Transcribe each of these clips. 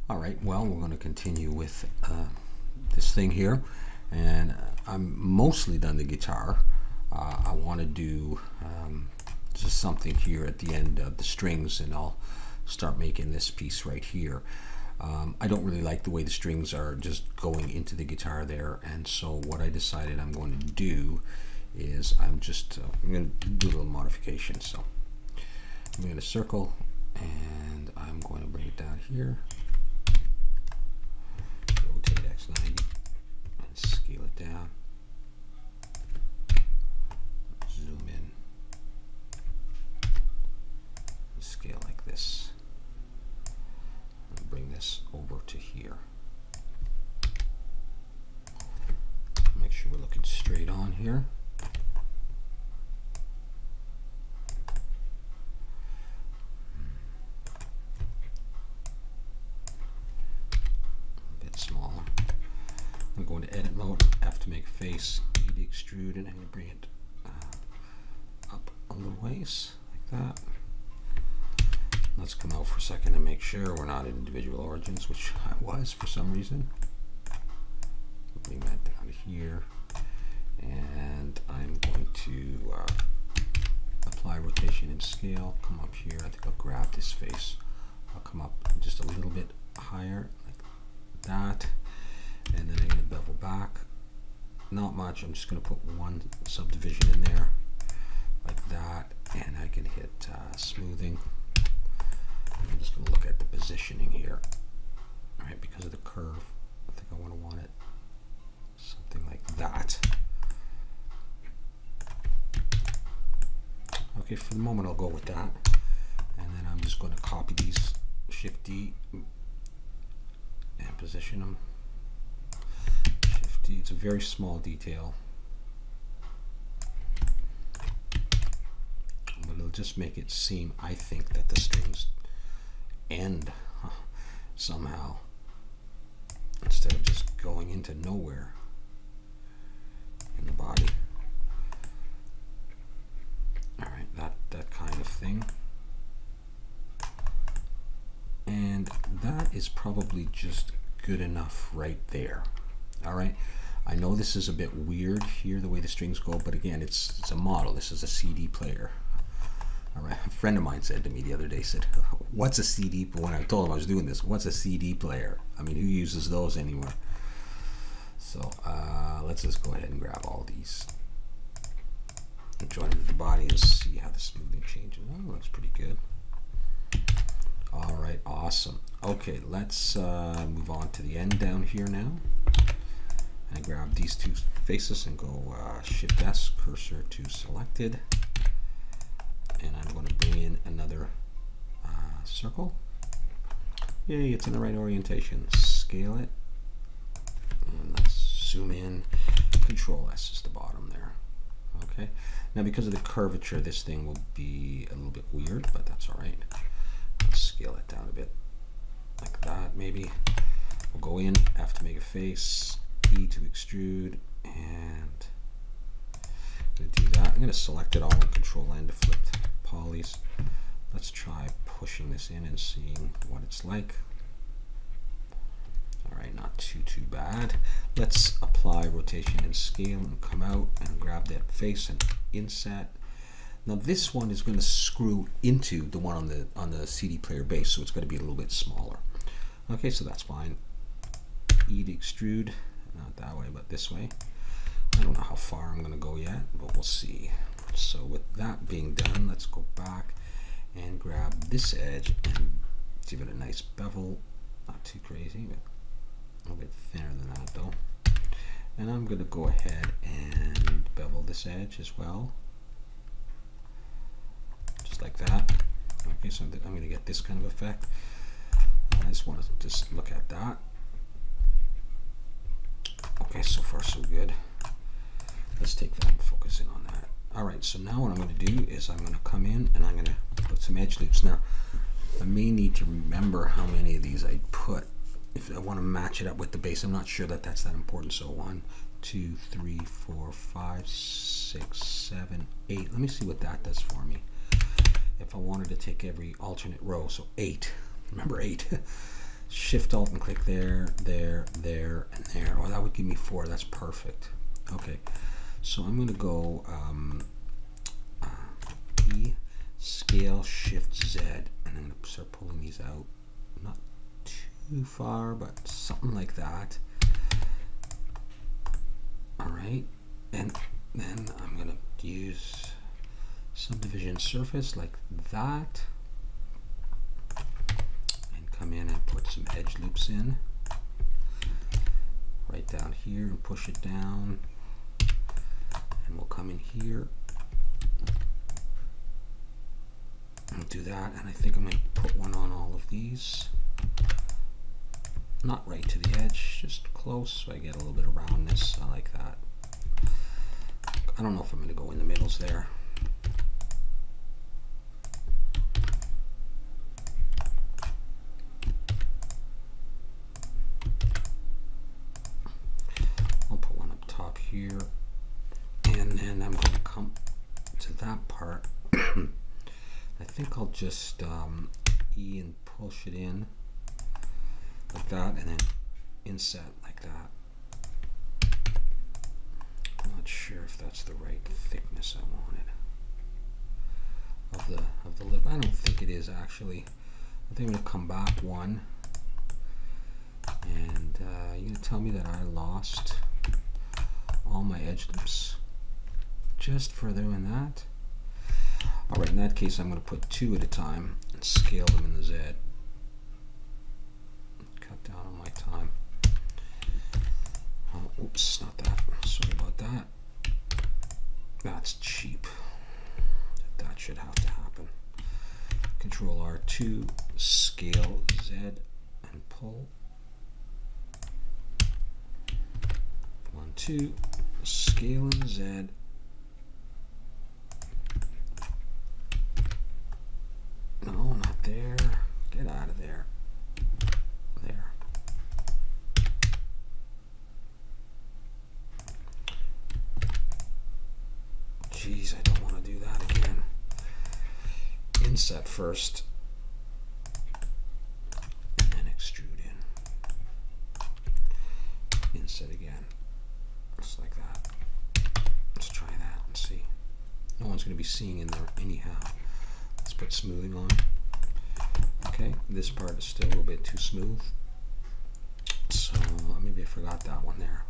All right, well, we're going to continue with this thing here, and I'm mostly done the guitar. I want to do just something here at the end of the strings, and I'll start making this piece right here. I don't really like the way the strings are just going into the guitar there, and so what I decided I'm going to do is I'm going to do a little modification. So I'm going to circle, and I'm going to bring it down here. Rotate X90 and scale it down. Zoom in. Scale like this. And bring this over to here. Make sure we're looking straight on here. Smaller. I'm going to edit mode. I have to make a face. Need to extrude, and I'm going to bring it up a little ways like that. Let's come out for a second and make sure we're not in individual origins, which I was for some reason. Bring that down to here, and I'm going to apply rotation and scale. Come up here. I think I'll grab this face. I'll come up just a little bit higher. That, and then I'm going to bevel back, not much. I'm just going to put one subdivision in there like that, and I can hit smoothing. I'm just going to look at the positioning here. All right, because of the curve, I think I want it something like that. Okay, for the moment I'll go with that, and then I'm just going to copy these, Shift D, and position them. Shift D. It's a very small detail, but it'll just make it seem, I think, that the strings end somehow instead of just going into nowhere in the body. All right, that kind of thing. And that is probably just good enough right there. All right, I know this is a bit weird here, the way the strings go, but again, it's a model. This is a CD player. All right, a friend of mine said to me the other day, said, what's a CD? When I told him I was doing this, what's a CD player? I mean, who uses those anymore? So let's just go ahead and grab all these and join them to the body and see how the smoothing changes. Oh, looks pretty good. All right, awesome. Okay, let's move on to the end down here now. And grab these two faces and go Shift S, cursor to selected. And I'm going to bring in another circle. Yay, it's in the right orientation. Scale it. And let's zoom in. Control S is the bottom there. Okay. Now, because of the curvature, this thing will be a little bit weird, but that's all right. Let's scale it down a bit, like that maybe. We'll go in, have to make a face, E to extrude, and I'm going to do that. I'm going to select it all and Control N to flip polys. Let's try pushing this in and seeing what it's like. All right, not too bad. Let's apply rotation and scale and come out and grab that face and inset. Now this one is going to screw into the one on the CD player base, so it's going to be a little bit smaller. Okay, so that's fine. E to extrude, not that way, but this way. I don't know how far I'm going to go yet, but we'll see. So with that being done, let's go back and grab this edge and give it a nice bevel. Not too crazy, but a little bit thinner than that though. And I'm going to go ahead and bevel this edge as well. Just like that. Okay, so I'm going to get this kind of effect. I just want to just look at that. Okay, so far so good. Let's take that and focus in on that. All right, so now what I'm going to do is I'm going to come in and I'm going to put some edge loops. Now, I may need to remember how many of these I put if I want to match it up with the bass. I'm not sure that that's that important. So 1, 2, 3, 4, 5, 6, 7, 8. Let me see what that does for me. If I wanted to take every alternate row, so 8. Remember 8. Shift Alt and click there, there, there, and there. Oh, that would give me 4. That's perfect. Okay, so I'm going to go E, Scale, Shift Z, and I'm going to start pulling these out. Not too far, but something like that. All right, and then I'm going to use subdivision surface like that. Come in and put some edge loops in right down here and push it down, and we'll come in here and do that. And I think I'm going to put one on all of these, not right to the edge, just close, so I get a little bit of roundness. I like that. I don't know if I'm going to go in the middles there. Here, and then I'm going to come to that part. I think I'll just E and push it in like that, and then inset like that. I'm not sure if that's the right thickness I wanted of the lip. I don't think it is actually. I think I'm going to come back one, and you're going to tell me that I lost all my edge loops just for doing that. All right, in that case, I'm going to put 2 at a time and scale them in the Z. Cut down on my time. Oh, oops, not that. Sorry about that. That's cheap. That should have to happen. Control R2, scale Z, and pull. 1, 2, scale in Z. No, not there. Get out of there. There. Jeez, I don't want to do that again. Inset first, and then extrude in. Inset again. Just like that. Let's try that and see. No one's going to be seeing in there anyhow. Let's put smoothing on. Okay, this part is still a little bit too smooth. So maybe I forgot that one there.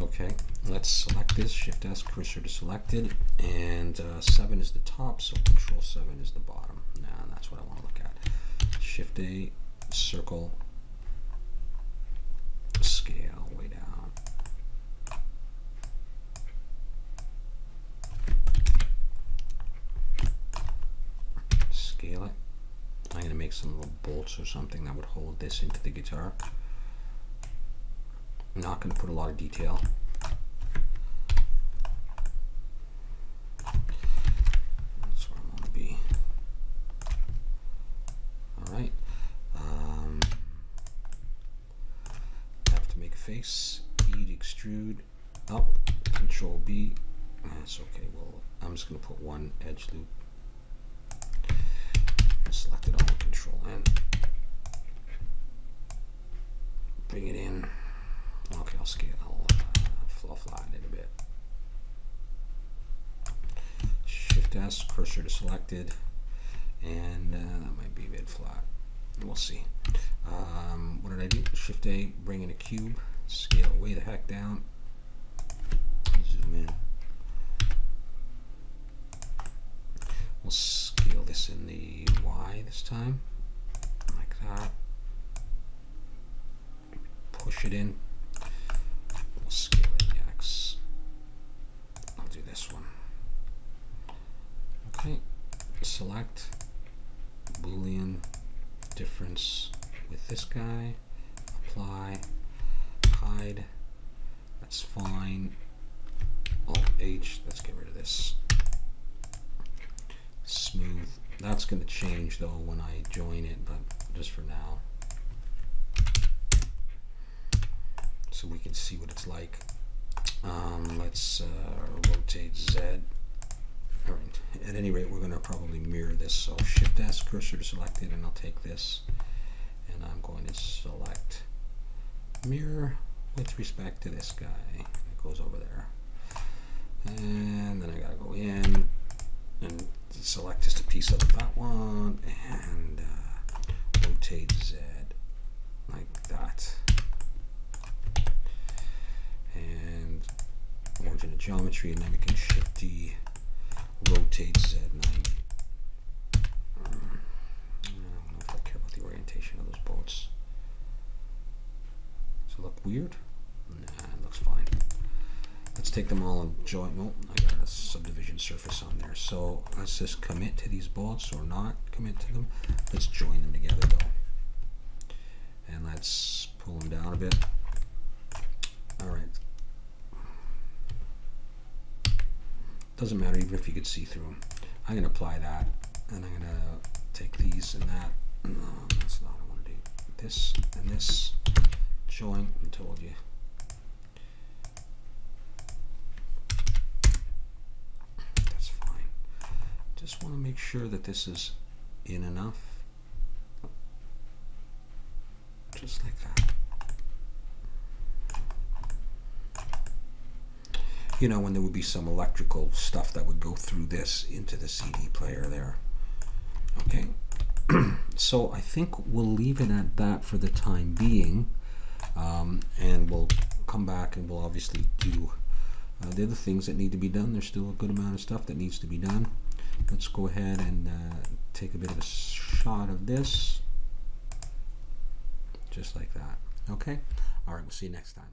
Okay, let's select this, Shift S, cursor to selected, and 7 is the top, so Control 7 is the bottom. Nah, that's what I want to look at. Shift A, circle, scale, way down. Scale it. I'm going to make some little bolts or something that would hold this into the guitar. I'm not going to put a lot of detail. That's where I want to be. All right. Have to make a face. E to extrude. Up. Control B. That's okay. Well, I'm just going to put one edge loop. Select it all. Control N. Bring it in. Okay, I'll scale. I'll flatten it a bit. Shift S, cursor to selected, and that might be a bit flat. We'll see. What did I do? Shift A, bring in a cube, scale it way the heck down, zoom in. We'll scale this in the Y this time, like that. Push it in. We'll scale it in the X. I'll do this one. Okay. Select Boolean difference with this guy. Apply. Hide. That's fine. Alt H. Let's get rid of this. Smooth. That's going to change though when I join it, but just for now. So we can see what it's like. Let's rotate Z. All right. At any rate, we're going to probably mirror this. So Shift S, cursor to select it, and I'll take this, and I'm going to select mirror with respect to this guy. It goes over there, and then I gotta go in and select just a piece of that one, and rotate Z like that, and origin of geometry, and then we can Shift D, rotate Z 90. I don't know if I care about the orientation of those bolts. Does it look weird? Nah, it looks fine. Let's take them all and join. Nope, I got a subdivision surface on there. So let's just commit to these bolts or not commit to them. Let's join them together though. And let's pull them down a bit. All right. Doesn't matter even if you could see through them. I'm going to apply that, and I'm going to take these and that. No, that's not what I want to do. This and this. Joint, I told you. That's fine. Just want to make sure that this is in enough. Just like that. You know, when there would be some electrical stuff that would go through this into the CD player there. Okay. So I think we'll leave it at that for the time being. And we'll come back and we'll obviously do the other things that need to be done. There's still a good amount of stuff that needs to be done. Let's go ahead and take a bit of a shot of this. Just like that. Okay? All right, we'll see you next time.